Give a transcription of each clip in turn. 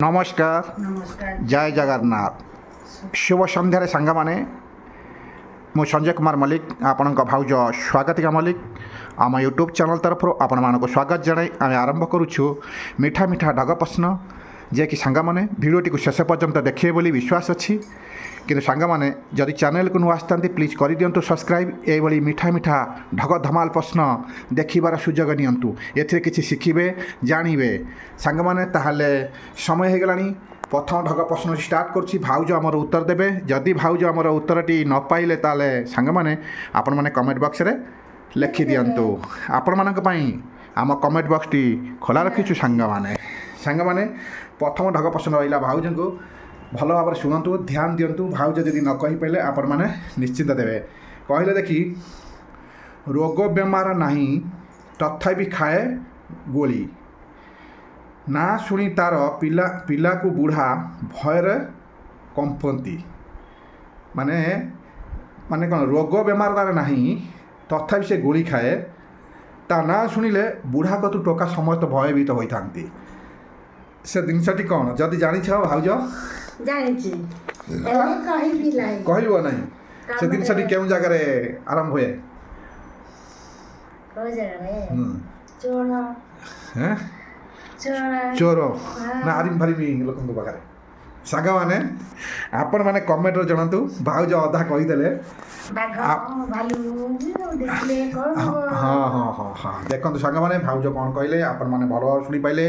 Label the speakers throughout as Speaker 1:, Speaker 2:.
Speaker 1: नमस्कार जय जगन्नाथ शुभ सन्धार सांग मैंने मु संजय कुमार मल्लिक आपण भाउज स्वागतिका मल्लिक आम यूट्यूब चैनल तरफ आपण मानक स्वागत जनाई आम आरंभ करुछु मीठा मीठा ढग प्रश्न जे कि सांग मैंने भिडियोटी को शेष पर्यंत देखिए बोली विश्वास अच्छी किंतु सांग मैंने जदि चैनल को नुआ आसता प्लीज कर दिंतु सब्सक्राइब ये मीठा मीठा ढग धमाल प्रश्न देखिबार सुजोग नियंतु एथिरे किछि शिखिबे जानवे सांग मैंने ताहले समय हो गलानी प्रथम ढग प्रश्न स्टार्ट करुच्ची भाउज आमर उत्तर देबे जदि भाउज आमर उत्तरटी न पाइले ताले सांग मैंने आपण माने कमेंट बॉक्स रे लिखि दियंतु आपण मानक पई आम कमेंट बॉक्स टी खोला रखिछु सांग माने प्रथम ढग प्रश्न रहिला भाउज को भल भाव शुणु ध्यान दिंतु भाउज जदि न कही पारे आपण मैंने निश्चिंत देवे कहले देखी रोग बेमार नहीं तथापि खाए गोली ना शुणी तार पिला पिला को बुढ़ा भयर कंपती माने माने कौन रोग बेमार तार नहीं तथापि से गोली खाए ता ना शुणिले बुढ़ा कतु टोका समस्त भयभीत होता से जिनसटी कौन जदि जानिछ भाउज कहब ना से जिनसटी केउं जगार आरंभ हुए चोर ना आरिम फारिम लोक पाखे सांग मैंने आपण मैंने कमेंट जनातु भाउज अधा कहीदेले हाँ हाँ हाँ हाँ देखो सांग मैंने भाउज कौन कहले आपण मैंने भल भाव शुणी पाइले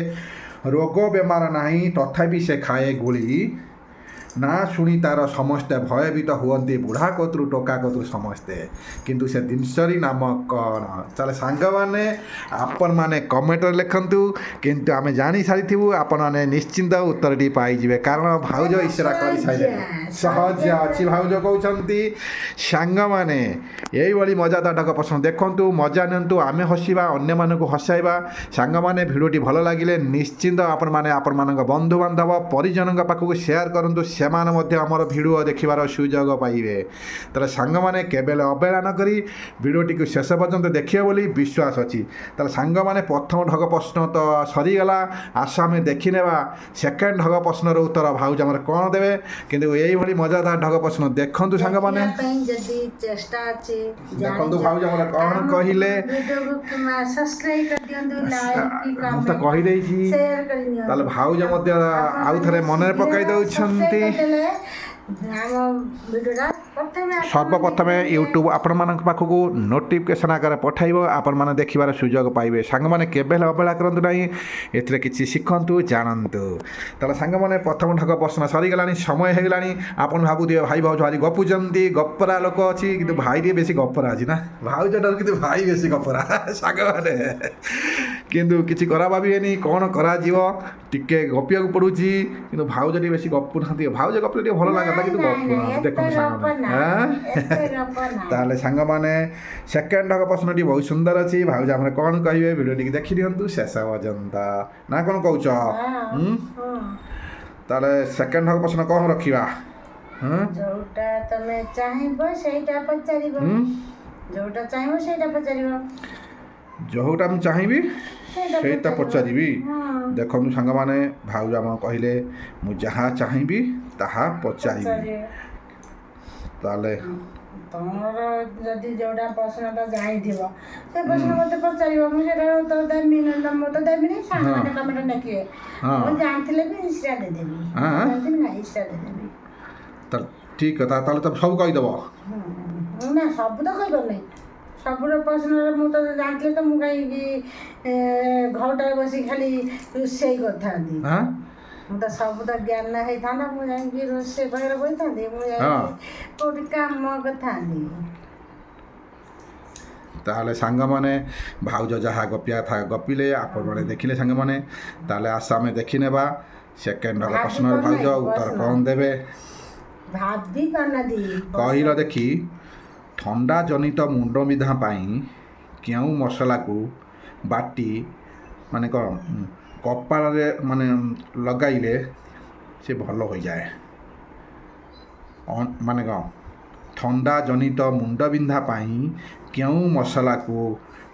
Speaker 1: रोग बेमार नहीं तथापि से खाए गोली ना शुणी तार समस्ते भयभीत हुअन्ति बुढ़ा कतु टोका कतु समस्ते किंतु से जिनसरी नाम कौन चले सांग मैंने आपण मैंने कमेंट लिखंतु किंतु आमे जानी सारी आपण मैंने निश्चिंत उत्तरटी पाइबे कारण भाउज इशारा कर सारे सहज अच्छी भाउज कहते सांग मैंने यही मजादार ढग प्रश्न देखु मजा नियंतु आमे हसवा अन्य मानक हसाइबा सांग मैंने भिडियोटी भल लगिले निश्चिंत आपण मैंने आपण मानक बंधु बांधव परिजन पाखक शेयर करंतु सेमाने मध्य आमर भिडियो देखिबार सुजोग पाइबे ताले सांग मैंने केबेले अवहेला न करी भिडियोटी को शेष पर्यंत देखिए बोली विश्वास अच्छी ताले सांग मैंने प्रथम ढग प्रश्न तो सरीगला आशा में देखी नेबा सेकेंड ढग प्रश्न उत्तर भाउज आमर कौन देवे किंतु यही मजादार ढग प्रश्न देखंतु सांग मैंने देखंतु भाउज आमर कौन कहिले तो कहि देछि ताले भाउज मध्य आउ थरे मन पकाई दउछंती सर्वप्रथम यूट्यूब आपण मानक पाखक नोटिफिकेशन आकार पठाइब आपण माने देखिबार सुजोग पाइबे सांग माने केबे अवहेला करंतु नाही एथिरे किछि शिखंतु जानंतु ताले सांग माने प्रथम ढग प्रश्न सरी गलानी समय हे गलानी आपण भाबु दियो भाई भाउज भारी गपुजंती गपरा लोक अछि किंतु भाई रे बेसी गपरा अछि ना भाउज डर किंतु भाई बेसी गपरा सांग माने किंतु किछि करा भाबिएनी कोन करा जीव टिके गपिया को पडुची किंतु भाउज रे बेसी गपु नाथि भाउज गपले भलो लागता किंतु गपु देखो सांग ताले सांग माने सेकेंड ढग प्रश्नटी बहुत सुंदर अच्छी भाउज आमरे कौन कहिबे भिडियोटी देखि दियंतु शेष पर्यंत ना कौन कहउछ ताले सेकेंड ढग प्रश्न कौन रखिबा
Speaker 2: जोटा तमे चाहिबो सेटा पचारिबो जोटा चाहिबो सेटा पचारिबो
Speaker 1: जोटा हम चाहिबी सेटा पचारिबी देखो सांग माने भाउज आम कहले मु जहाँ चाहिबी ताहा पचारिबी ताले
Speaker 2: तमर जदि जोड़ा प्रश्नटा जानिथिबो से प्रश्न मते पचारिबो मु सेटा उत्तर देबी न म तो देबी नै सांग माने कमेंट नकिए मु जानथिले भी इंस्टा दे देबी जानथिले ना इंस्टा दे देबी
Speaker 1: त ठीक है ताले त सब कहि देबो
Speaker 2: ना सब तो कहि नै सबुर प्रश्न मु तो जानथिले तो मु कहि घरटा बसी खाली रोषेई करथा दी
Speaker 1: हां
Speaker 2: तो सब तो ज्ञान ना है था ना मु जाई रोषे बाहर बई था दे मु जाई कोठी काम कथा दी
Speaker 1: ताले सांग माने भाउज जहाँ गपिया था गपिले आपण माने देखिले सांग माने ताले आशा में देखि नेबा सेकेंड ढग प्रश्न भाउज उत्तर कौन देबे
Speaker 2: भाभी करना दी
Speaker 1: कहिलो देखी ठंडा जनित मुंड विधा पाई केउ मसला को बाटी माने कपाल रे माने लगाइले से भल हो जाए माने कौन ଥଣ୍ଡା ଜନିତ ମୁଣ୍ଡବିନ୍ଧା ପାଇଁ କେଉଁ ମସଲାକୁ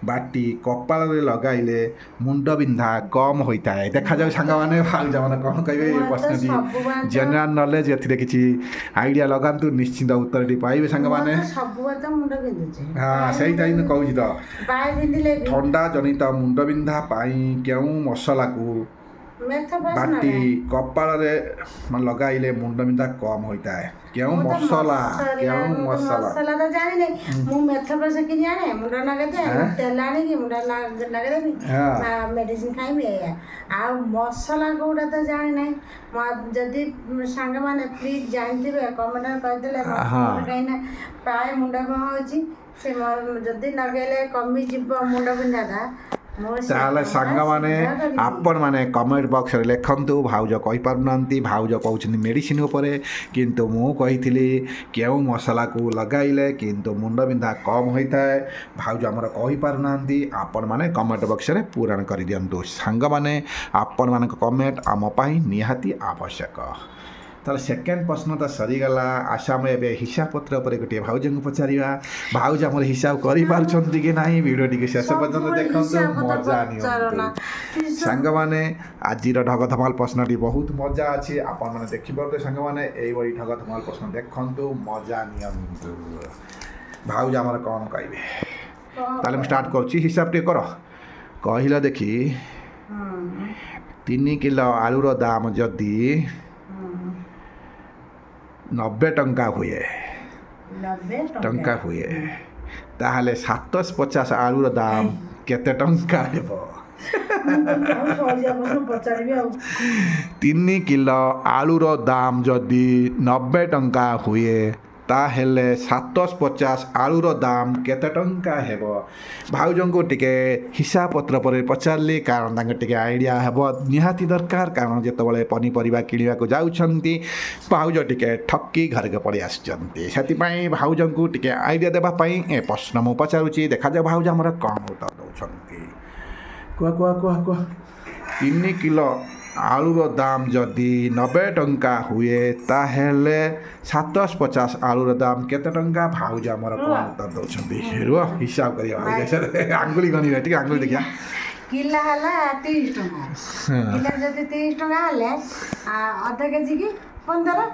Speaker 1: ବାଟି କପାଳରେ ଲଗାଇଲେ ମୁଣ୍ଡବିନ୍ଧା କମ୍ ହୋଇଥାଏ? ଦେଖାଯାଉ ସାଙ୍ଗମାନେ ଭାଉଜମାନେ କ'ଣ କହିବେ ଏ ପ୍ରଶ୍ନଟି ଜେନେରାଲ ନଲେଜ, ଏଥିରେ କିଛି ଆଇଡ଼ିଆ ଲଗାନ୍ତୁ, ନିଶ୍ଚିନ୍ତ ଉତ୍ତରଟି ପାଇବେ ସାଙ୍ଗମାନେ।
Speaker 2: ସବୁବେଳେ ତ ମୁଣ୍ଡ ବିନ୍ଧୁଛି।
Speaker 1: ହଁ ସେଇଟା ହିଁ କହୁଛି ତ।
Speaker 2: ବାଏ ବିନ୍ଧିଲେ ବି
Speaker 1: ଥଣ୍ଡା ଜନିତ ମୁଣ୍ଡବିନ୍ଧା ପାଇଁ କେଉଁ ମସଲାକୁ ବାଟି କପାଳରେ ଲଗାଇଲେ ମୁଣ୍ଡବିନ୍ଧା କମ୍ ହୋଇଥାଏ? କେଉଁ ମସଲା? କେଉଁ ମସଲା?
Speaker 2: ମସଲା ତ ଜାଣିନି। ମୁଁ ମେଥପ୍ଲସ୍ କିଣି ଆଣେ, ମୁଣ୍ଡ ଲଗେଇଦିଏ, ତେଲ ଆଣିକି ମୁଣ୍ଡ ଲଗେଇଦେବି, ମେଡ଼ିସିନ ଖାଇବି ଏଇଆ। ଆଉ ମସଲା କୋଉଟା ତ ଜାଣିନାହିଁ। ଯଦି ସାଙ୍ଗମାନେ ପ୍ଲିଜ୍ ଜାଣିଥିବେ କମେଣ୍ଟରେ କହିଦେଲେ, କାହିଁକିନା ପ୍ରାୟ ମୁଣ୍ଡ କ'ଣ ହେଉଛି, ସେ ଯଦି ଲଗେଇଲେ କମିଯିବ ମୁଣ୍ଡ ବିନ୍ଧାଟା।
Speaker 1: ତାହେଲେ ସାଙ୍ଗମାନେ ଆପଣମାନେ କମେଣ୍ଟ ବକ୍ସରେ ଲେଖନ୍ତୁ। ଭାଉଜ କହିପାରୁନାହାନ୍ତି, ଭାଉଜ କହୁଛନ୍ତି ମେଡ଼ିସିନ ଉପରେ, କିନ୍ତୁ ମୁଁ କହିଥିଲି କେଉଁ ମସଲାକୁ ଲଗାଇଲେ କିନ୍ତୁ ମୁଣ୍ଡବିନ୍ଧା କମ୍ ହୋଇଥାଏ। ଭାଉଜ ଆମର କହିପାରୁନାହାନ୍ତି, ଆପଣମାନେ କମେଣ୍ଟ ବକ୍ସରେ ପୂରଣ କରିଦିଅନ୍ତୁ। ସାଙ୍ଗମାନେ ଆପଣମାନଙ୍କ କମେଣ୍ଟ ଆମ ପାଇଁ ନିହାତି ଆବଶ୍ୟକ। ତାହେଲେ ସେକେଣ୍ଡ ପ୍ରଶ୍ନ ତ ସରିଗଲା। ଆଶା ଆମେ ଏବେ ହିସାବ ପତ୍ର ଉପରେ ଗୋଟିଏ ଭାଉଜଙ୍କୁ ପଚାରିବା। ଭାଉଜ ଆମର ହିସାବ କରିପାରୁଛନ୍ତି କି ନାହିଁ, ଭିଡ଼ିଓଟିକୁ ଶେଷ ପର୍ଯ୍ୟନ୍ତ ଦେଖନ୍ତୁ, ମଜା ନିଅନ୍ତୁ। ସାଙ୍ଗମାନେ ଆଜିର ଢଗ ଧମାଲ ପ୍ରଶ୍ନଟି ବହୁତ ମଜା ଅଛି, ଆପଣମାନେ ଦେଖିପାରୁଥିବେ। ସାଙ୍ଗମାନେ ଏଇଭଳି ଢଗ ଧମାଲ ପ୍ରଶ୍ନ ଦେଖନ୍ତୁ, ମଜା ନିଅନ୍ତୁ। ଭାଉଜ ଆମର କ'ଣ କହିବେ? ତାହେଲେ ମୁଁ ଷ୍ଟାର୍ଟ କରୁଛି। ହିସାବ ଟିକେ କର, କହିଲ ଦେଖି। 3 କିଲୋ ଆଳୁର ଦାମ ଯଦି 90 ଟଙ୍କା ହୁଏ, ତାହେଲେ 750 ଆଳୁର ଦାମ କେତେ ଟଙ୍କା ହେବ? 3 କିଲୋ ଆଳୁର ଦାମ ଯଦି 90 ଟଙ୍କା ହୁଏ, ତାହେଲେ 750 ଆଳୁର ଦାମ କେତେ ଟଙ୍କା ହେବ? ଭାଉଜଙ୍କୁ ଟିକେ ହିସାବ ପତ୍ର ପରେ ପଚାରିଲି, କାରଣ ତାଙ୍କୁ ଟିକେ ଆଇଡ଼ିଆ ହେବ ନିହାତି ଦରକାର। କାରଣ ଯେତେବେଳେ ପନିପରିବା କିଣିବାକୁ ଯାଉଛନ୍ତି, ଭାଉଜ ଟିକେ ଠକି ଘରକୁ ପଳେଇ ଆସୁଛନ୍ତି। ସେଥିପାଇଁ ଭାଉଜଙ୍କୁ ଟିକେ ଆଇଡ଼ିଆ ଦେବା ପାଇଁ ଏ ପ୍ରଶ୍ନ ମୁଁ ପଚାରୁଛି। ଦେଖାଯାଉ ଭାଉଜ ଆମର କ'ଣ ଉତ୍ତର ଦେଉଛନ୍ତି। କୁହ। 3 କିଲୋ ଆଳୁର ଦାମ ଯଦି 90 ଟଙ୍କା ହୁଏ, ତାହେଲେ 750 ଆଳୁର ଦାମ କେତେ ଟଙ୍କା? ଭାଉଜ ଆମର କ'ଣ ଉତ୍ତର ଦେଉଛନ୍ତି? ରୁହ ହିସାବ କରିବା, ଆଙ୍ଗୁଳି ଗଣିବା, ଟିକେ ଆଙ୍ଗୁଳି ଦେଖିବା।
Speaker 2: କିଲୋ ହେଲା 30 ଟଙ୍କା। କିଲୋ ଯଦି 30 ଟଙ୍କା ହେଲେ ଅଧ କେଜି କି 15।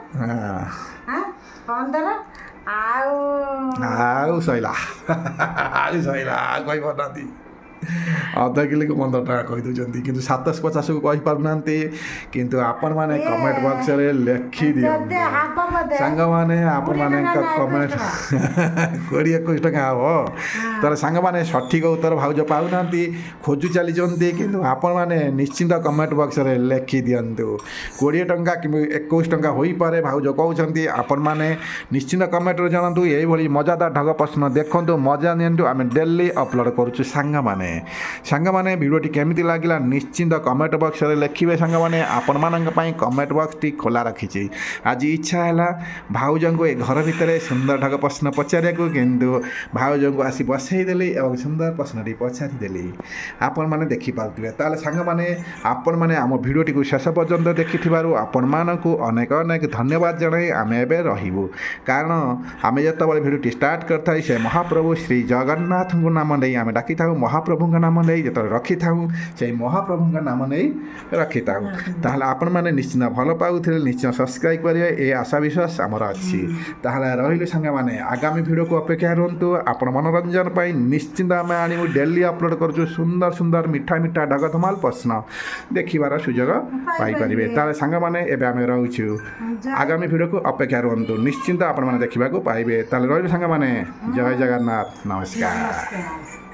Speaker 2: 15
Speaker 1: ଆଉ ସଇଲା କହିପାରୁନାହାନ୍ତି। ଅଧ କିଲୋକୁ 15 ଟଙ୍କା କହିଦେଉଛନ୍ତି, କିନ୍ତୁ 750କୁ କହିପାରୁନାହାନ୍ତି। କିନ୍ତୁ ଆପଣମାନେ କମେଣ୍ଟ ବକ୍ସରେ ଲେଖିଦିଅନ୍ତୁ ସାଙ୍ଗମାନେ। ଆପଣମାନଙ୍କ କମେଣ୍ଟ 20-21 ଟଙ୍କା ହେବ। ତାହେଲେ ସାଙ୍ଗମାନେ ସଠିକ୍ ଉତ୍ତର ଭାଉଜ ପାଉନାହାନ୍ତି, ଖୋଜୁ ଚାଲିଛନ୍ତି। କିନ୍ତୁ ଆପଣମାନେ ନିଶ୍ଚିନ୍ତ କମେଣ୍ଟ ବକ୍ସରେ ଲେଖିଦିଅନ୍ତୁ। 20 ଟଙ୍କା କିମ୍ବା 21 ଟଙ୍କା ହୋଇପାରେ ଭାଉଜ କହୁଛନ୍ତି। ଆପଣମାନେ ନିଶ୍ଚିନ୍ତ କମେଣ୍ଟରେ ଜଣାନ୍ତୁ। ଏଇଭଳି ମଜାଦାର ଢଗ ପ୍ରଶ୍ନ ଦେଖନ୍ତୁ, ମଜା ନିଅନ୍ତୁ। ଆମେ ଡେଲି ଅପଲୋଡ଼ କରୁଛୁ ସାଙ୍ଗମାନେ ଭିଡ଼ିଓଟି କେମିତି ଲାଗିଲା ନିଶ୍ଚିନ୍ତ କମେଣ୍ଟ ବକ୍ସରେ ଲେଖିବେ। ସାଙ୍ଗମାନେ ଆପଣମାନଙ୍କ ପାଇଁ କମେଣ୍ଟ ବକ୍ସଟି ଖୋଲା ରଖିଛି। ଆଜି ଇଚ୍ଛା ହେଲା ଭାଉଜଙ୍କୁ ଏ ଘର ଭିତରେ ସୁନ୍ଦର ଢଗ ପ୍ରଶ୍ନ ପଚାରିବାକୁ, କିନ୍ତୁ ଭାଉଜଙ୍କୁ ଆସି ବସେଇଦେଲି ଏବଂ ସୁନ୍ଦର ପ୍ରଶ୍ନଟି ପଚାରିଦେଲି। ଆପଣମାନେ ଦେଖିପାରୁଥିବେ। ତାହେଲେ ସାଙ୍ଗମାନେ ଆପଣମାନେ ଆମ ଭିଡ଼ିଓଟିକୁ ଶେଷ ପର୍ଯ୍ୟନ୍ତ ଦେଖିଥିବାରୁ ଆପଣମାନଙ୍କୁ ଅନେକ ଧନ୍ୟବାଦ ଜଣାଇ ଆମେ ଏବେ ରହିବୁ। କାରଣ ଆମେ ଯେତେବେଳେ ଭିଡ଼ିଓଟି ଷ୍ଟାର୍ଟ କରିଥାଉ, ସେ ମହାପ୍ରଭୁ ଶ୍ରୀ ଜଗନ୍ନାଥଙ୍କ ନାମ ନେଇ ଆମେ ଡାକିଥାଉ, ମହାପ୍ରଭୁଙ୍କ ନାମ ନେଇ ଯେତେବେଳେ ରଖିଥାଉ, ସେଇ ମହାପ୍ରଭୁଙ୍କ ନାମ ନେଇ ରଖିଥାଉ। ତାହେଲେ ଆପଣମାନେ ନିଶ୍ଚିନ୍ତ ଭଲ ପାଉଥିଲେ, ନିଶ୍ଚୟ ସବସ୍କ୍ରାଇବ୍ କରିବେ, ଏ ଆଶା ବିଶ୍ୱାସ ଆମର ଅଛି। ତାହେଲେ ରହିଲୁ ସାଙ୍ଗମାନେ, ଆଗାମୀ ଭିଡ଼ିଓକୁ ଅପେକ୍ଷା ରୁହନ୍ତୁ। ଆପଣ ମନୋରଞ୍ଜନ ପାଇଁ ନିଶ୍ଚିନ୍ତ ଆମେ ଆଣିବୁ। ଡେଲି ଅପଲୋଡ଼ କରୁଛୁ ସୁନ୍ଦର ମିଠା ଢଗ ଧମାଲ ପ୍ରଶ୍ନ ଦେଖିବାର ସୁଯୋଗ ପାଇପାରିବେ। ତାହେଲେ ସାଙ୍ଗମାନେ ଏବେ ଆମେ ରହୁଛୁ, ଆଗାମୀ ଭିଡ଼ିଓକୁ ଅପେକ୍ଷା ରୁହନ୍ତୁ, ନିଶ୍ଚିନ୍ତ ଆପଣମାନେ ଦେଖିବାକୁ ପାଇବେ। ତାହେଲେ ରହିଲୁ ସାଙ୍ଗମାନେ, ଜୟ ଜଗନ୍ନାଥ, ନମସ୍କାର।